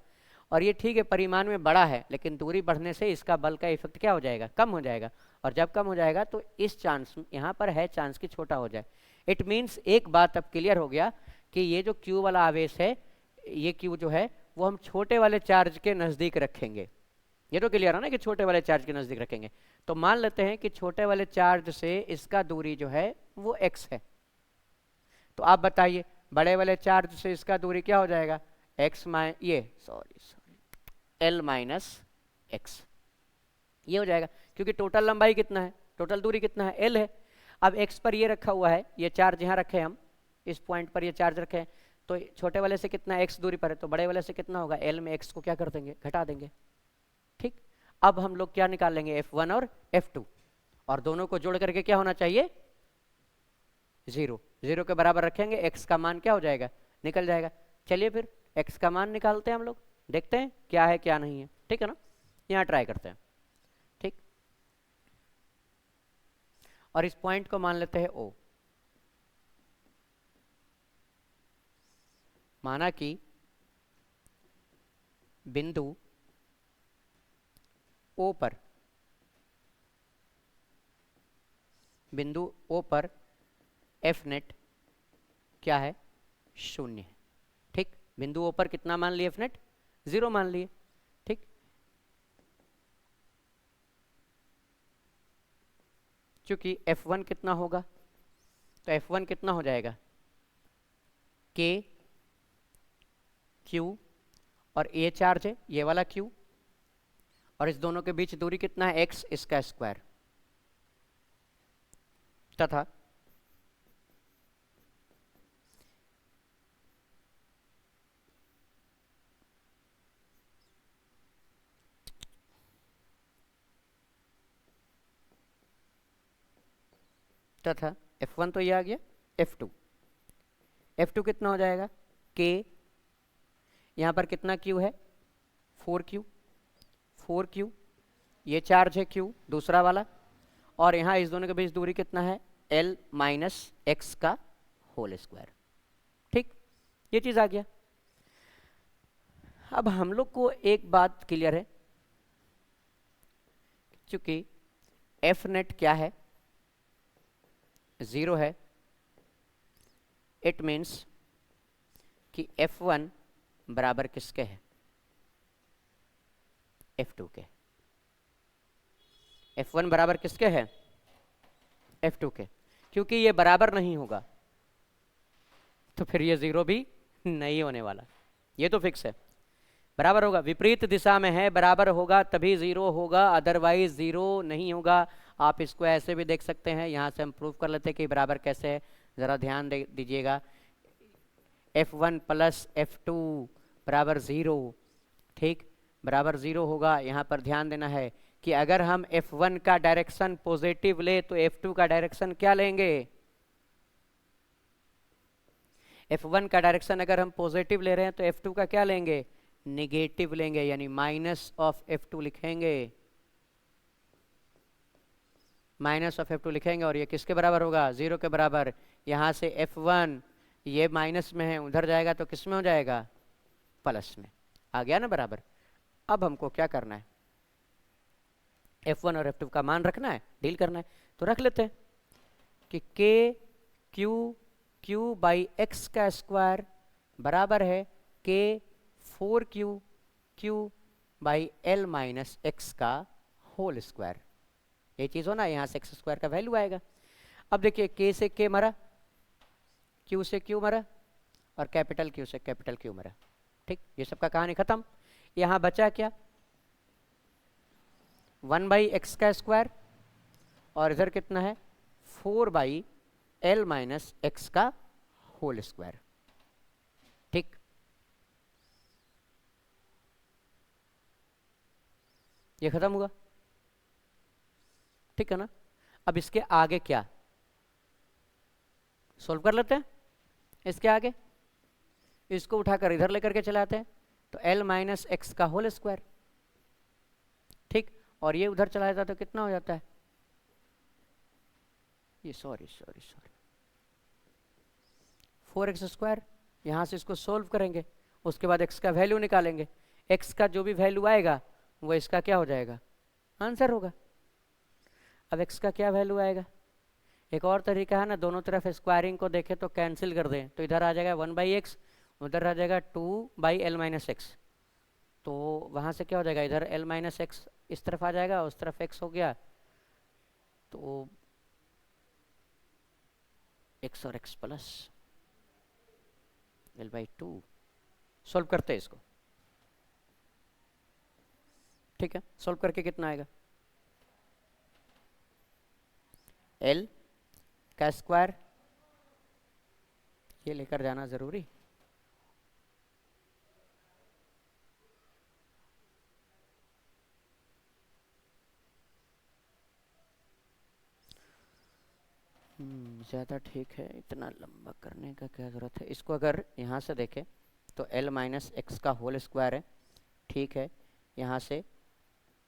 Speaker 1: और ये ठीक है, परिमाण में बड़ा है, लेकिन दूरी बढ़ने से इसका बल का इफेक्ट क्या हो जाएगा, कम हो जाएगा। और जब कम हो जाएगा तो इस चांस यहाँ पर है चांस कि छोटा हो जाए। इट मीन्स एक बात अब क्लियर हो गया कि ये जो Q वाला आवेश है, ये Q जो है वो हम छोटे वाले चार्ज के नज़दीक रखेंगे। ये तो क्लियर है ना कि छोटे वाले चार्ज के नज़दीक रखेंगे। तो मान लेते हैं कि छोटे वाले चार्ज से इसका दूरी जो है वो x है, तो आप बताइए बड़े वाले चार्ज से इसका दूरी क्या हो जाएगा, L माइनस x, ये हो जाएगा, क्योंकि टोटल लंबाई कितना है, टोटल दूरी कितना है, L है। अब x पर ये रखा हुआ है, ये चार्ज यहाँ रखे हम, इस पॉइंट पर ये चार्ज रखे हैं, तो छोटे वाले से कितना x दूरी पर है, तो बड़े वाले से कितना होगा, L में x को क्या कर देंगे, घटा देंगे। ठीक, अब हम लोग क्या निकाल लेंगे, F1 और F2, और दोनों को जोड़ करके क्या होना चाहिए, 0। 0 के बराबर रखेंगे, x का मान क्या हो जाएगा, निकल जाएगा। चलिए फिर x का मान निकालते हैं हम लोग, देखते हैं क्या है क्या नहीं है। ठीक है ना, यहाँ ट्राई करते हैं। ठीक, और इस पॉइंट को मान लेते हैं O। माना कि बिंदु O पर, बिंदु O पर F नेट क्या है, 0 है। ठीक, बिंदु O पर कितना मान लिए, F नेट 0 मान लिए। ठीक, क्योंकि F1 कितना होगा, तो F1 कितना हो जाएगा, K Q, और ये चार्ज है ये वाला Q, और इस दोनों के बीच दूरी कितना है, x, इसका स्क्वायर, तथा तथा F1 तो ये आ गया, F2, F2 कितना हो जाएगा, K, यहाँ पर कितना Q है, 4Q, 4Q, ये चार्ज है Q दूसरा वाला, और यहाँ इस दोनों के बीच दूरी कितना है, L माइनस एक्स का होल स्क्वायर। ठीक, ये चीज़ आ गया। अब हम लोग को एक बात क्लियर है, चूंकि एफ नेट क्या है, 0 है, इट मीन्स कि F1 बराबर किसके है, F2 के। F1 बराबर किसके है, F2 के। क्योंकि ये बराबर नहीं होगा तो फिर ये 0 भी नहीं होने वाला, ये तो फिक्स है। बराबर होगा, विपरीत दिशा में है, बराबर होगा तभी 0 होगा, अदरवाइज 0 नहीं होगा। आप इसको ऐसे भी देख सकते हैं, यहाँ से हम प्रूव कर लेते हैं कि बराबर कैसे है, ज़रा ध्यान दीजिएगा। F1 प्लस F2 बराबर 0, ठीक, बराबर 0 होगा। यहाँ पर ध्यान देना है कि अगर हम F1 का डायरेक्शन पॉजिटिव ले तो F2 का डायरेक्शन क्या लेंगे, F1 का डायरेक्शन अगर हम पॉजिटिव ले रहे हैं तो F2 का क्या लेंगे, नेगेटिव लेंगे, यानी माइनस ऑफ F2 लिखेंगे, माइनस ऑफ F2 लिखेंगे। और ये किसके बराबर होगा, 0 के बराबर। यहाँ से F1 ये माइनस में है, उधर जाएगा तो किस में हो जाएगा, प्लस में। आ गया ना बराबर। अब हमको क्या करना है, F1 और F2 का मान रखना है, डील करना है। तो रख लेते हैं कि K Q बाई एक्स का स्क्वायर बराबर है K 4Q Q by L minus x का होल स्क्वायर। ये चीज़ हो ना, यहाँ से एक्स स्क्वायर का वैल्यू आएगा। अब देखिए, K से K मरा, Q से Q मरा, और कैपिटल Q से कैपिटल Q मरा, ठीक। ये सबका कहानी खत्म। यहाँ बचा क्या, 1 बाई एक्स का स्क्वायर, और इधर कितना है, 4 बाई L माइनस एक्स का होल स्क्वायर, ठीक। ये खत्म हुआ, ठीक है ना। अब इसके आगे क्या, सोल्व कर लेते हैं। इसके आगे इसको उठाकर इधर लेकर के चलाते हैं तो L माइनस एक्स का होल स्क्वायर, ठीक। और ये उधर चला जाता है तो कितना हो जाता है, ये सॉरी 4x स्क्वायर। यहाँ से इसको सोल्व करेंगे, उसके बाद x का वैल्यू निकालेंगे, x का जो भी वैल्यू आएगा वो इसका क्या हो जाएगा, आंसर होगा। अब x का क्या वैल्यू आएगा, एक और तरीका है ना, दोनों तरफ स्क्वायरिंग को देखें तो कैंसिल कर दें, तो इधर आ जाएगा 1 बाई एक्स, उधर आ जाएगा 2 बाई एल माइनस एक्स। तो वहाँ से क्या हो जाएगा, इधर l माइनस एक्स इस तरफ आ जाएगा, उस तरफ x हो गया, तो x और x plus l by 2। Solve करते हैं इसको, ठीक है। सोल्व करके कितना आएगा, l का स्क्वायर, ये लेकर जाना जरूरी, ज़्यादा ठीक है, इतना लंबा करने का क्या ज़रूरत है। इसको अगर यहाँ से देखें तो l माइनस एक्स का होल स्क्वायर है, ठीक है। यहाँ से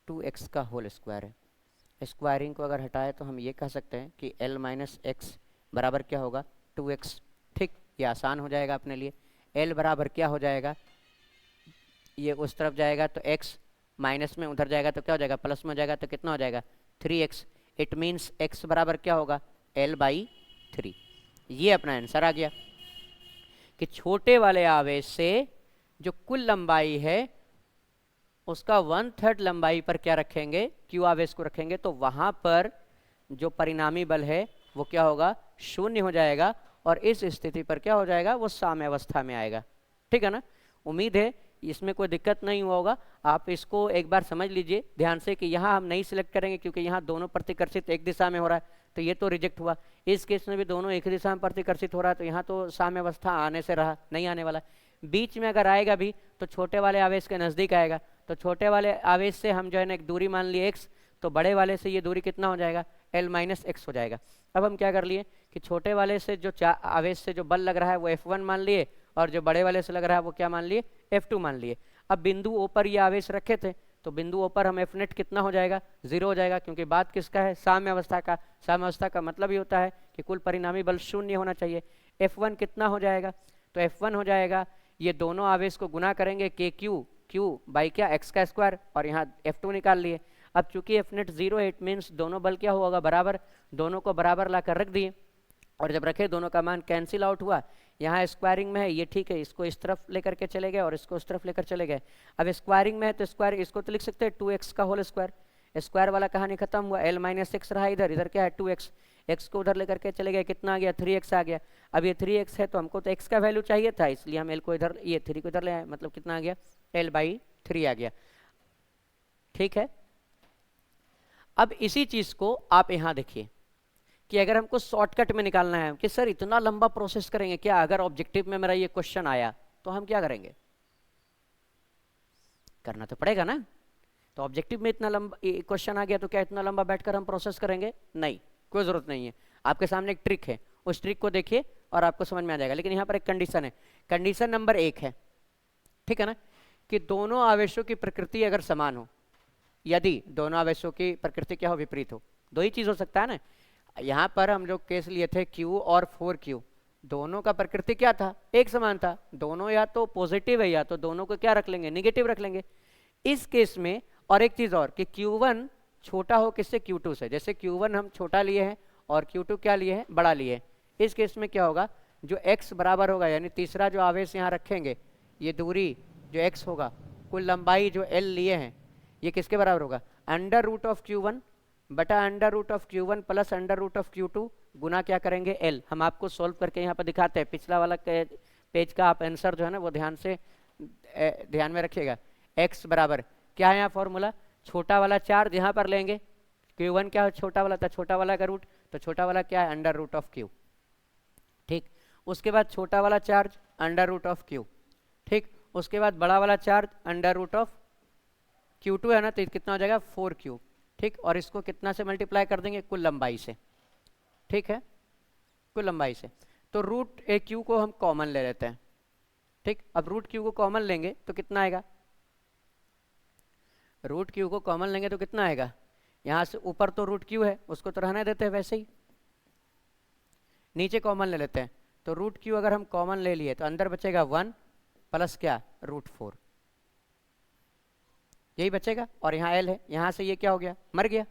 Speaker 1: 2x का होल स्क्वायर है। स्क्वायरिंग को अगर हटाए तो हम ये कह सकते हैं कि l माइनस एक्स बराबर क्या होगा, 2x, ठीक। ये आसान हो जाएगा अपने लिए। l बराबर क्या हो जाएगा, ये उस तरफ जाएगा तो x माइनस में, उधर जाएगा तो क्या हो जाएगा, प्लस में हो जाएगा, तो कितना हो जाएगा, 3x। इट मीन्स x बराबर क्या होगा, l बाई 3। ये अपना आंसर आ गया कि छोटे वाले आवेश से जो कुल लंबाई है उसका 1/3 लंबाई पर क्या रखेंगे, q आवेश को रखेंगे, तो वहां पर जो परिणामी बल है वो क्या होगा, 0 हो जाएगा, और इस स्थिति पर क्या हो जाएगा, वो साम्यावस्था में आएगा, ठीक है ना। उम्मीद है इसमें कोई दिक्कत नहीं हुआ होगा। आप इसको एक बार समझ लीजिए ध्यान से कि यहाँ हम नहीं सिलेक्ट करेंगे क्योंकि यहाँ दोनों प्रतिकर्षित एक दिशा में हो रहा है, तो ये तो रिजेक्ट हुआ। इस केस में भी दोनों एक दिशा में प्रतिकर्षित हो रहा है, तो यहाँ तो साम्यावस्था आने से रहा, नहीं आने वाला। बीच में अगर आएगा भी तो छोटे वाले आवेश के नज़दीक आएगा, तो छोटे वाले आवेश से हम जो है ना एक दूरी मान लिए x, तो बड़े वाले से ये दूरी कितना हो जाएगा, l माइनस एक्स हो जाएगा। अब हम क्या कर लिए कि छोटे वाले से जो आवेश से जो बल लग रहा है वो F1 मान लिए, और जो बड़े वाले से लग रहा है वो क्या मान लिए, F2 मान लिए। अब बिंदु O पर ये आवेश रखे थे, तो बिंदु O पर हम F नेट कितना हो जाएगा, 0 हो जाएगा, क्योंकि बात किसका है, साम्य अवस्था का। साम्य अवस्था का मतलब ही होता है कि कुल परिणामी बल 0 होना चाहिए। F1 कितना हो जाएगा, तो F1 हो जाएगा, ये दोनों आवेश को गुना करेंगे KQ क्यू बाई क्या एक्स का स्क्वायर, और यहाँ F2 निकाल लिए। अब चूंकि F नेट 0 है, इट मीन्स दोनों बल क्या होगा, बराबर, दोनों को बराबर ला कर रख दिए, और जब रखे दोनों का मान कैंसिल आउट हुआ। यहाँ स्क्वायरिंग में है ये ठीक है, इसको इस तरफ लेकर के चले गए और इसको उस तरफ लेकर चले गए। अब स्क्वायरिंग में है तो स्क्वायर इसको तो लिख सकते हैं 2x का होल स्क्वायर, स्क्वायर वाला कहानी खत्म हुआ, l माइनस एक्स रहा इधर, इधर क्या है 2x, x को उधर लेकर के चले गए, कितना आ गया 3x आ गया। अब ये 3x है तो हमको तो x का वैल्यू चाहिए था, इसलिए हम l को इधर, ये 3 को इधर ले आए, मतलब कितना आ गया l/3 आ गया। ठीक है, अब इसी चीज को आप यहाँ देखिए कि अगर हमको शॉर्टकट में निकालना है कि सर इतना लंबा प्रोसेस करेंगे क्या, अगर ऑब्जेक्टिव में मेरा ये क्वेश्चन आया तो हम क्या करेंगे, करना तो पड़ेगा ना। तो ऑब्जेक्टिव में इतना लंबा क्वेश्चन आ गया तो क्या इतना लंबा बैठकर हम प्रोसेस करेंगे, नहीं, कोई जरूरत नहीं है। आपके सामने एक ट्रिक है, उस ट्रिक को देखिए और आपको समझ में आ जाएगा। लेकिन यहाँ पर एक कंडीशन है, कंडीशन नंबर 1 है, ठीक है ना, कि दोनों आवेशों की प्रकृति अगर समान हो, यदि दोनों आवेशों की प्रकृति क्या हो, विपरीत हो, दो ही चीज हो सकता है ना। यहाँ पर हम लोग केस लिए थे Q और 4Q, दोनों का प्रकृति क्या था, एक समान था, दोनों या तो पॉजिटिव है या तो दोनों को क्या रख लेंगे, निगेटिव रख लेंगे इस केस में। और एक चीज और कि Q1 छोटा हो किससे, Q2 से, जैसे Q1 हम छोटा लिए हैं और Q2 क्या लिए हैं, बड़ा लिए हैं। इस केस में क्या होगा, जो x बराबर होगा, यानी तीसरा जो आवेश यहाँ रखेंगे, ये दूरी जो x होगा, कुल लंबाई जो l लिए हैं, ये किसके बराबर होगा, अंडर रूट ऑफ Q1 बटा under root of Q1 plus under root of Q2 गुना क्या करेंगे l। हम आपको सोल्व करके यहाँ पर दिखाते हैं, पिछला वाला पेज का आप आंसर जो है ना वो ध्यान में रखिएगा। x बराबर क्या है यहाँ फॉर्मूला, छोटा वाला चार्ज यहाँ पर लेंगे, Q1 क्या है, छोटा वाला था, छोटा वाला का रूट, तो छोटा वाला क्या है, अंडर रूट ऑफ Q, ठीक। उसके बाद छोटा वाला charge under root of Q, ठीक। उसके बाद बड़ा वाला charge under root of Q2 है ना, तो कितना हो जाएगा 4Q, ठीक। और इसको कितना से मल्टीप्लाई कर देंगे, कुल लंबाई से, ठीक है, कुल लंबाई से। तो रूट Q को हम कॉमन ले लेते हैं, ठीक। अब रूट Q को कॉमन लेंगे तो कितना आएगा, रूट Q को कॉमन लेंगे तो कितना आएगा, यहाँ से ऊपर तो रूट Q है उसको तो रहने देते हैं वैसे ही, नीचे कॉमन ले लेते हैं। तो रूट Q अगर हम कॉमन ले लिए तो अंदर बचेगा 1 प्लस क्या, रूट 4, यही बचेगा। और यहाँ l है, यहाँ से ये क्या हो गया, मर गया,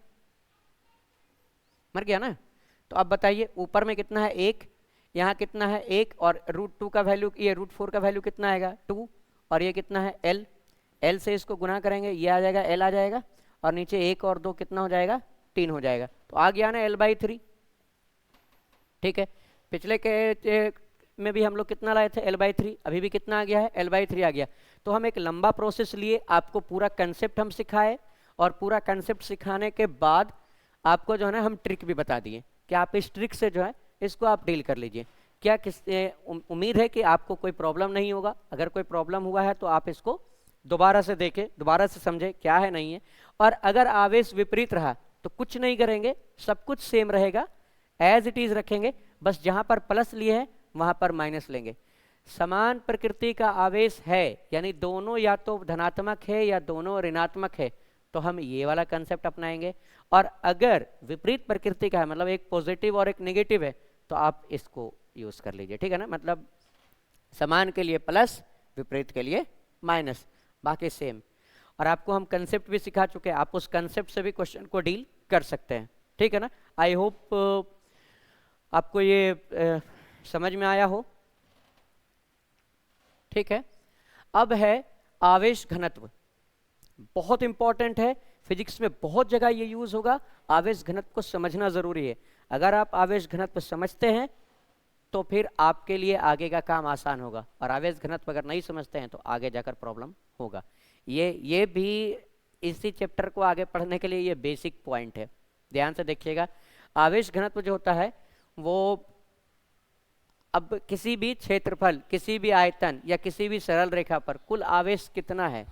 Speaker 1: मर गया ना। तो अब बताइए ऊपर में कितना है 1, यहाँ कितना है 1, और रूट 2 का वैल्यू, ये रूट 4 का वैल्यू कितना आएगा 2, और ये कितना है l, l से इसको गुना करेंगे, ये आ जाएगा l आ जाएगा, और नीचे 1 और 2 कितना हो जाएगा, 3 हो जाएगा। तो आ गया ना l/3, ठीक है। पिछले के में भी हम लोग कितना लाए थे, l/3, अभी भी कितना आ गया है, l/3 आ गया। तो हम एक लंबा प्रोसेस लिए, आपको पूरा कंसेप्ट हम सिखाए, और पूरा कंसेप्ट सिखाने के बाद आपको जो है ना हम ट्रिक भी बता दिए कि आप इस ट्रिक से जो है इसको आप डील कर लीजिए। क्या उम्मीद है कि आपको कोई प्रॉब्लम नहीं होगा, अगर कोई प्रॉब्लम हुआ है तो आप इसको दोबारा से देखें, दोबारा से समझें क्या है नहीं है। और अगर आवेश विपरीत रहा तो कुछ नहीं करेंगे, सब कुछ सेम रहेगा, एज इट इज रखेंगे, बस जहां पर प्लस लिए हैं वहां पर माइनस लेंगे। समान प्रकृति का आवेश है, यानी दोनों या तो धनात्मक है या दोनों ऋणात्मक है, तो हम ये वाला कंसेप्ट अपनाएंगे। और अगर विपरीत प्रकृति का है, मतलब एक पॉजिटिव और एक नेगेटिव है, तो आप इसको यूज कर लीजिए, ठीक है ना। मतलब समान के लिए प्लस, विपरीत के लिए माइनस, बाकी सेम। और आपको हम कंसेप्ट भी सिखा चुके हैं, आप उस कंसेप्ट से भी क्वेश्चन को डील कर सकते हैं, ठीक है ना। आई होप आपको ये समझ में आया हो, ठीक है। अब है आवेश घनत्व, बहुत इंपॉर्टेंट है, फिजिक्स में बहुत जगह ये यूज होगा, आवेश घनत्व को समझना जरूरी है। अगर आप आवेश घनत्व समझते हैं तो फिर आपके लिए आगे का काम आसान होगा, और आवेश घनत्व अगर नहीं समझते हैं तो आगे जाकर प्रॉब्लम होगा। ये भी इसी चैप्टर को आगे पढ़ने के लिए ये बेसिक पॉइंट है, ध्यान से देखिएगा। आवेश घनत्व जो होता है वो अब किसी भी क्षेत्रफल, किसी भी आयतन या किसी भी सरल रेखा पर कुल आवेश कितना है,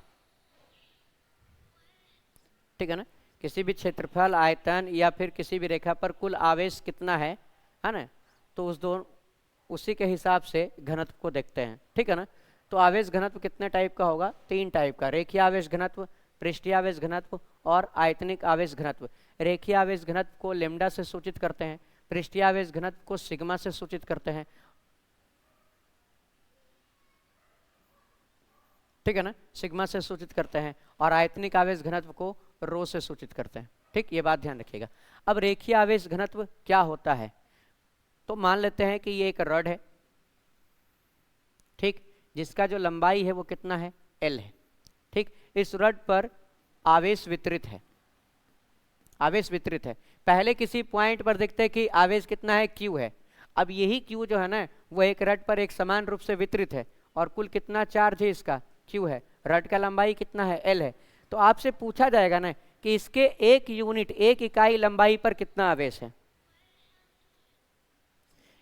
Speaker 1: ठीक है ना, किसी भी क्षेत्रफल, आयतन या फिर किसी भी रेखा पर कुल आवेश कितना है ना, तो उसी के हिसाब से घनत्व को देखते हैं, ठीक है ना। तो आवेश घनत्व कितने टाइप का होगा, 3 टाइप का, रेखीय आवेश घनत्व, पृष्ठीय आवेश घनत्व और आयतनिक आवेश घनत्व। रेखीय आवेश घनत्व को लैम्डा से सूचित करते हैं, पृष्ठीय आवेश घनत्व को सिग्मा से सूचित करते हैं, ठीक है ना, सिग्मा से सूचित करते हैं, और आयतनिक आवेश घनत्व को रो से सूचित करते हैं। ठीक, ये बात ध्यान रखिएगा। अब रेखीय आवेश घनत्व क्या होता है, तो मान लेते हैं कि ये एक रड है, ठीक, जिसका जो लंबाई है वो कितना है, L है। ठीक, इस रड पर आवेश वितरित है, आवेश वितरित है। पहले किसी पॉइंट पर देखते हैं कि आवेश कितना है, Q है। अब यही Q जो है ना, वो एक रड पर एक समान रूप से वितरित है, और कुल कितना चार्ज है इसका, Q है। रड का लंबाई कितना है, L है। तो आपसे पूछा जाएगा ना कि इसके एक यूनिट, एक इकाई लंबाई पर कितना आवेश है,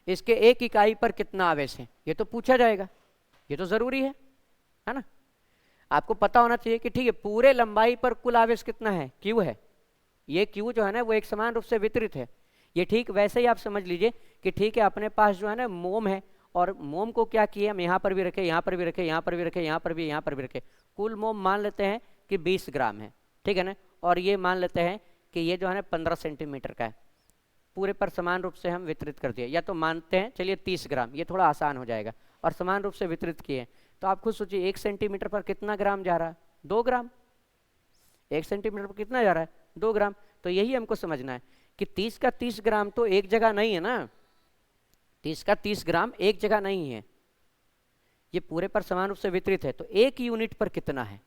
Speaker 1: इसके एक इकाई पर कितना आवेश है, ये तो पूछा जाएगा, ये तो जरूरी है ना। आपको पता होना चाहिए कि ठीक है, पूरे लंबाई पर कुल आवेश कितना है, Q है। ये Q जो है ना, वो एक समान रूप से वितरित है। ये ठीक वैसे ही आप समझ लीजिए कि ठीक है, अपने पास जो है ना मोम है, और मोम को क्या किए हम, यहाँ पर भी रखे, यहाँ पर भी रखे, यहाँ पर भी रखे, यहाँ पर भी, यहाँ पर भी रखे। कुल मोम मान लेते हैं कि 20 ग्राम है, ठीक है ना। और ये मान लेते हैं कि ये जो है ना 15 सेंटीमीटर का है। पूरे पर समान रूप से हम वितरित कर दिए, या तो मानते हैं चलिए 30 ग्राम, ये थोड़ा आसान हो जाएगा, और समान रूप से वितरित किए। तो आप खुद सोचिए 1 सेंटीमीटर पर कितना ग्राम जा रहा है, 2 ग्राम। 1 सेंटीमीटर पर कितना जा रहा है, 2 ग्राम। तो यही हमको समझना है कि 30 का 30 ग्राम तो एक जगह नहीं है ना, 30 का 30 ग्राम एक जगह नहीं है, ये पूरे पर समान रूप से वितरित है। तो एक यूनिट पर कितना है,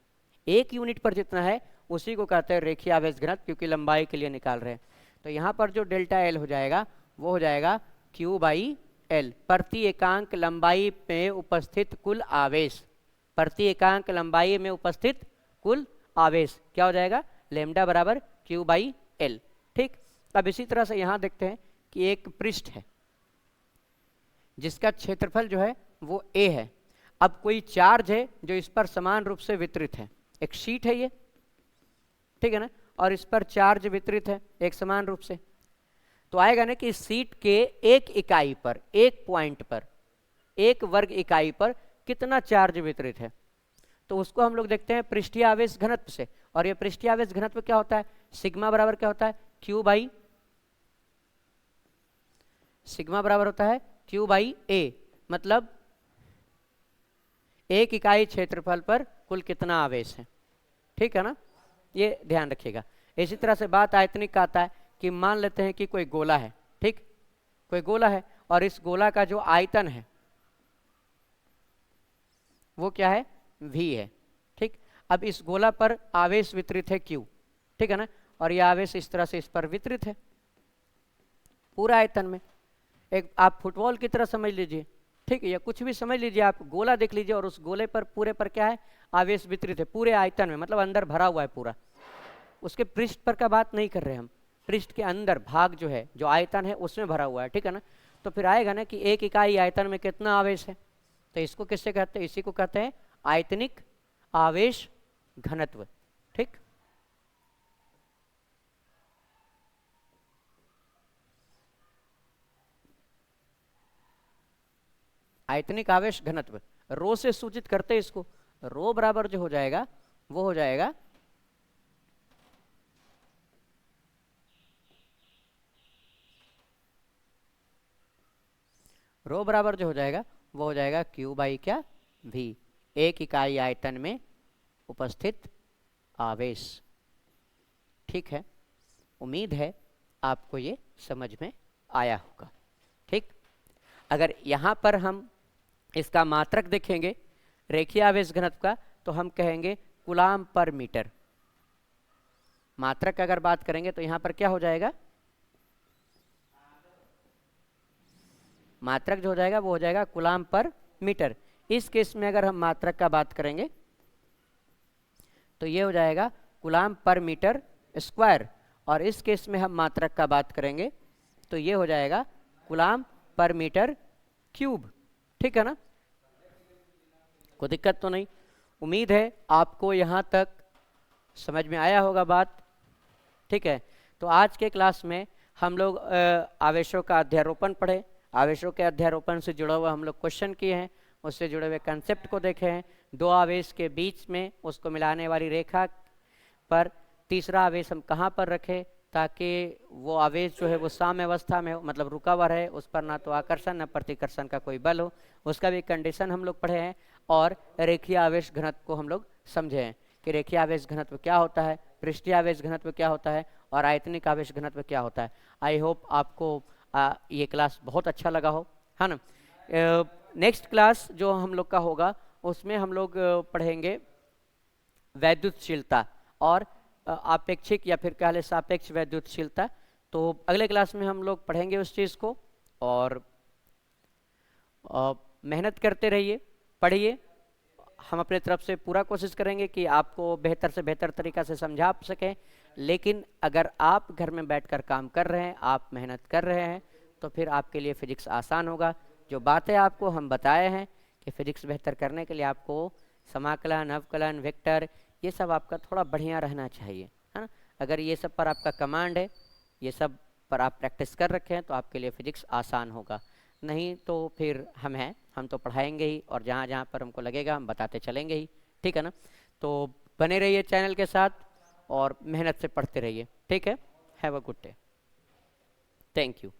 Speaker 1: एक यूनिट पर जितना है उसी को कहते हैं रेखीय आवेश घनत्व, क्योंकि लंबाई के लिए निकाल रहे हैं। तो यहाँ पर जो डेल्टा L हो जाएगा वो हो जाएगा Q/L, प्रति एकांक लंबाई में उपस्थित कुल आवेश, प्रति एकांक लंबाई में उपस्थित कुल आवेश क्या हो जाएगा, लैम्डा बराबर Q/L। ठीक, अब इसी तरह से यहाँ देखते हैं कि एक पृष्ठ है जिसका क्षेत्रफल जो है वो A है। अब कोई चार्ज है जो इस पर समान रूप से वितरित है, एक शीट है ये, ठीक है ना, और इस पर चार्ज वितरित है एक समान रूप से। तो आएगा ना कि इस शीट के एक इकाई पर, एक पॉइंट पर, एक वर्ग इकाई पर कितना चार्ज वितरित है, तो उसको हम लोग देखते हैं पृष्ठीय आवेश घनत्व से। और ये पृष्ठीय आवेश घनत्व क्या होता है, सिग्मा बराबर क्या होता है, सिग्मा बराबर होता है Q/A, मतलब एक इकाई क्षेत्रफल पर कुल कितना आवेश है। ठीक है ना, ये ध्यान रखिएगा। इसी तरह से बात आयतनिक का आता है कि मान लेते हैं कि कोई गोला है, ठीक, कोई गोला है, और इस गोला का जो आयतन है वो क्या है, V है। ठीक, अब इस गोला पर आवेश वितरित है Q, ठीक है ना, और यह आवेश इस तरह से इस पर वितरित है पूरा आयतन में। एक आप फुटबॉल की तरह समझ लीजिए, ठीक है, या कुछ भी समझ लीजिए, आप गोला देख लीजिए, और उस गोले पर पूरे पर क्या है, आवेश वितरित है पूरे आयतन में, मतलब अंदर भरा हुआ है पूरा। उसके पृष्ठ पर का बात नहीं कर रहे हम, पृष्ठ के अंदर भाग जो है, जो आयतन है उसमें भरा हुआ है, ठीक है ना। तो फिर आएगा ना कि एक इकाई आयतन में कितना आवेश है, तो इसको किससे कहते हैं, इसी को कहते हैं आयतनिक आवेश घनत्व। ठीक, आयतनिक आवेश घनत्व, रो से सूचित करते हैं इसको। रो बराबर जो हो जाएगा वो हो जाएगा रो बराबर जो हो जाएगा वो हो जाएगा Q/क्या, V, एक इकाई आयतन में उपस्थित आवेश। ठीक है, उम्मीद है आपको ये समझ में आया होगा। ठीक, अगर यहाँ पर हम इसका मात्रक देखेंगे रेखीय आवेश घनत्व का, तो हम कहेंगे कूलाम पर मीटर। मात्रक अगर बात करेंगे तो यहाँ पर क्या हो जाएगा, मात्रक जो हो जाएगा वो हो जाएगा कूलाम पर मीटर। इस केस में अगर हम मात्रक का बात करेंगे तो ये हो जाएगा कूलाम पर मीटर स्क्वायर, और इस केस में हम मात्रक का बात करेंगे तो ये हो जाएगा कूलाम पर मीटर क्यूब। ठीक है ना, कोई दिक्कत तो नहीं। उम्मीद है आपको यहाँ तक समझ में आया होगा बात। ठीक है, तो आज के क्लास में हम लोग आवेशों का अध्यारोपण पढ़े, आवेशों के अध्यारोपण से जुड़ा हुआ हम लोग क्वेश्चन किए हैं, उससे जुड़े हुए कंसेप्ट को देखे हैं। दो आवेश के बीच में उसको मिलाने वाली रेखा पर तीसरा आवेश हम कहाँ पर रखें ताकि वो आवेश जो है वो साम्य अवस्था में हो, मतलब रुका हुआ रहे, उस पर ना तो आकर्षण ना प्रतिकर्षण का कोई बल हो, उसका भी कंडीशन हम लोग पढ़े हैं। और रेखीय आवेश घनत्व को हम लोग समझे हैं कि रेखीय आवेश घनत्व क्या होता है, पृष्ठीय आवेश घनत्व क्या होता है और आयतनिक आवेश घनत्व क्या होता है। आई होप आपको ये क्लास बहुत अच्छा लगा हो, है ना। नेक्स्ट क्लास जो हम लोग का होगा उसमें हम लोग पढ़ेंगे वैद्युतशीलता और आपेक्षिक या फिर कह लें सापेक्ष वैद्युतशीलता। तो अगले क्लास में हम लोग पढ़ेंगे उस चीज़ को, और मेहनत करते रहिए, पढ़िए। हम अपने तरफ से पूरा कोशिश करेंगे कि आपको बेहतर से बेहतर तरीक़ा से समझा सकें, लेकिन अगर आप घर में बैठकर काम कर रहे हैं, आप मेहनत कर रहे हैं, तो फिर आपके लिए फ़िज़िक्स आसान होगा। जो बातें आपको हम बताए हैं कि फ़िज़िक्स बेहतर करने के लिए आपको समाकलन, अवकलन, वेक्टर, ये सब आपका थोड़ा बढ़िया रहना चाहिए, है ना। अगर ये सब पर आपका कमांड है, ये सब पर आप प्रैक्टिस कर रखे हैं, तो आपके लिए फ़िज़िक्स आसान होगा। नहीं तो फिर हम तो पढ़ाएंगे ही, और जहाँ जहाँ पर हमको लगेगा हम बताते चलेंगे ही, ठीक है ना। तो बने रहिए चैनल के साथ और मेहनत से पढ़ते रहिए, ठीक है। Have a good day, thank you.